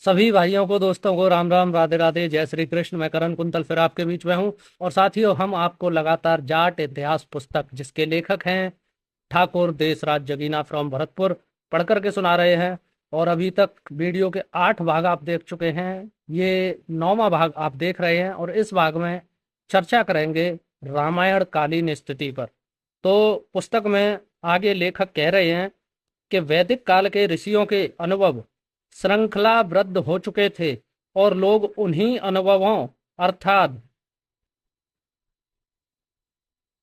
सभी भाइयों को, दोस्तों को राम राम, राधे राधे, जय श्री कृष्ण। मैं करण कुंतल फिर आपके बीच में हूँ। और साथियों, हम आपको लगातार जाट इतिहास पुस्तक, जिसके लेखक हैं ठाकुर देसराज जगीना फ्रॉम भरतपुर, पढ़ करके सुना रहे हैं। और अभी तक वीडियो के 8 भाग आप देख चुके हैं। ये 9वां भाग आप देख रहे हैं और इस भाग में चर्चा करेंगे रामायण कालीन स्थिति पर। तो पुस्तक में आगे लेखक कह रहे हैं कि वैदिक काल के ऋषियों के अनुभव श्रृंखलाबद्ध हो चुके थे और लोग उन्हीं अनुभवों अर्थात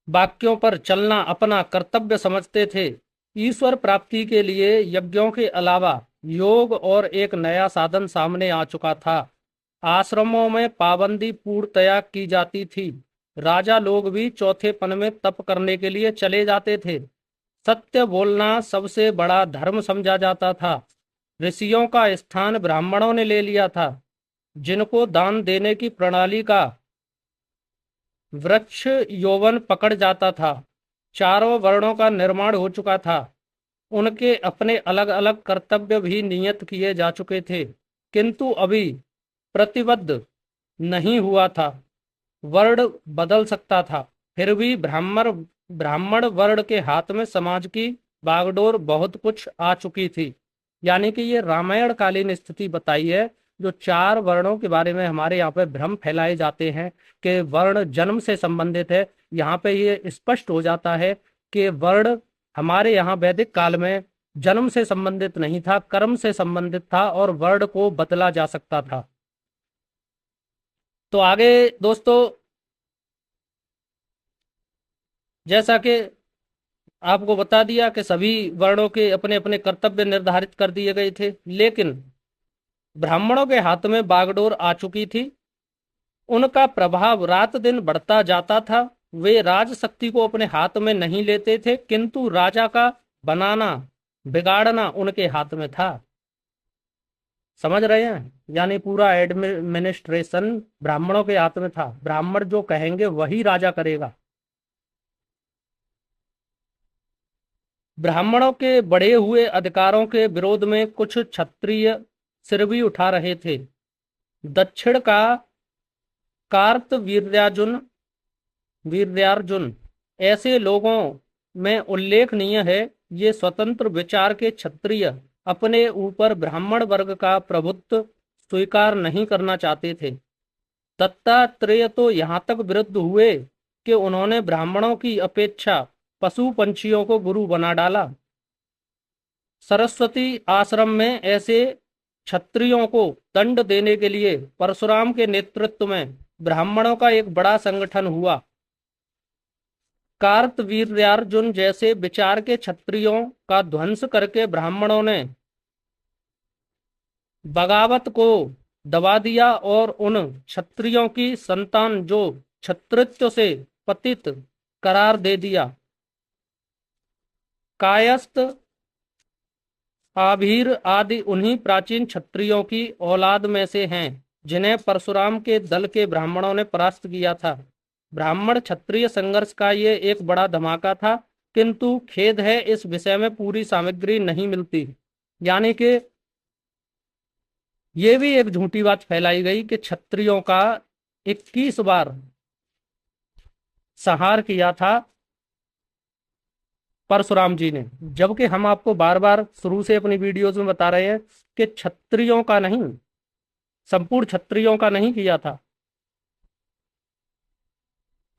वाक्यों पर चलना अपना कर्तव्य समझते थे। ईश्वर प्राप्ति के लिए यज्ञों के अलावा योग और एक नया साधन सामने आ चुका था। आश्रमों में पाबंदी पूर्णतया की जाती थी। राजा लोग भी चौथेपन में तप करने के लिए चले जाते थे। सत्य बोलना सबसे बड़ा धर्म समझा जाता था। ऋषियों का स्थान ब्राह्मणों ने ले लिया था, जिनको दान देने की प्रणाली का वृक्ष यौवन पकड़ जाता था। चारों वर्णों का निर्माण हो चुका था। उनके अपने अलग अलग कर्तव्य भी नियत किए जा चुके थे, किंतु अभी प्रतिबद्ध नहीं हुआ था। वर्ण बदल सकता था, फिर भी ब्राह्मण ब्राह्मण वर्ण के हाथ में समाज की बागडोर बहुत कुछ आ चुकी थी। यानी कि ये रामायण कालीन स्थिति बताई है। जो 4 वर्णों के बारे में हमारे यहाँ पे भ्रम फैलाए जाते हैं कि वर्ण जन्म से संबंधित है, यहाँ पे ये स्पष्ट हो जाता है कि वर्ण हमारे यहाँ वैदिक काल में जन्म से संबंधित नहीं था, कर्म से संबंधित था और वर्ण को बदला जा सकता था। तो आगे दोस्तों, जैसा कि आपको बता दिया कि सभी वर्णों के अपने अपने कर्तव्य निर्धारित कर दिए गए थे, लेकिन ब्राह्मणों के हाथ में बागडोर आ चुकी थी। उनका प्रभाव रात दिन बढ़ता जाता था। वे राज शक्ति को अपने हाथ में नहीं लेते थे, किंतु राजा का बनाना बिगाड़ना उनके हाथ में था। समझ रहे हैं? यानी पूरा एडमिनिस्ट्रेशन ब्राह्मणों के हाथ में था। ब्राह्मण जो कहेंगे वही राजा करेगा। ब्राह्मणों के बढ़े हुए अधिकारों के विरोध में कुछ क्षत्रिय सिर भी उठा रहे थे। दक्षिण का कार्तवीर्यार्जुन ऐसे लोगों में उल्लेखनीय है। ये स्वतंत्र विचार के क्षत्रिय अपने ऊपर ब्राह्मण वर्ग का प्रभुत्व स्वीकार नहीं करना चाहते थे। दत्तात्रेय तो यहाँ तक विरुद्ध हुए कि उन्होंने ब्राह्मणों की अपेक्षा पशु पंछियों को गुरु बना डाला। सरस्वती आश्रम में ऐसे क्षत्रियों को दंड देने के लिए परशुराम के नेतृत्व में ब्राह्मणों का एक बड़ा संगठन हुआ। कार्तवीर्यार्जुन जैसे विचार के क्षत्रियों का ध्वंस करके ब्राह्मणों ने बगावत को दबा दिया और उन क्षत्रियों की संतान जो क्षत्रित्व से पतित करार दे दिया। कायस्थ, आभीर आदि उन्हीं प्राचीन क्षत्रियों की औलाद में से हैं, जिन्हें परशुराम के दल के ब्राह्मणों ने परास्त किया था। ब्राह्मण क्षत्रिय संघर्ष का ये एक बड़ा धमाका था, किंतु खेद है इस विषय में पूरी सामग्री नहीं मिलती। यानी कि ये भी एक झूठी बात फैलाई गई कि क्षत्रियों का 21 बार संहार किया था परशुराम जी ने, जबकि हम आपको बार बार शुरू से अपनी वीडियोज में बता रहे हैं कि क्षत्रियों का नहीं, संपूर्ण क्षत्रियों का नहीं किया था।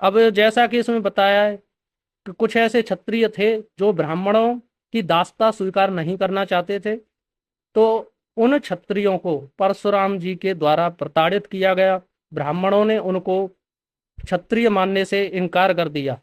अब जैसा कि इसमें बताया है कि कुछ ऐसे क्षत्रिय थे जो ब्राह्मणों की दासता स्वीकार नहीं करना चाहते थे, तो उन क्षत्रियों को परशुराम जी के द्वारा प्रताड़ित किया गया। ब्राह्मणों ने उनको क्षत्रिय मानने से इनकार कर दिया।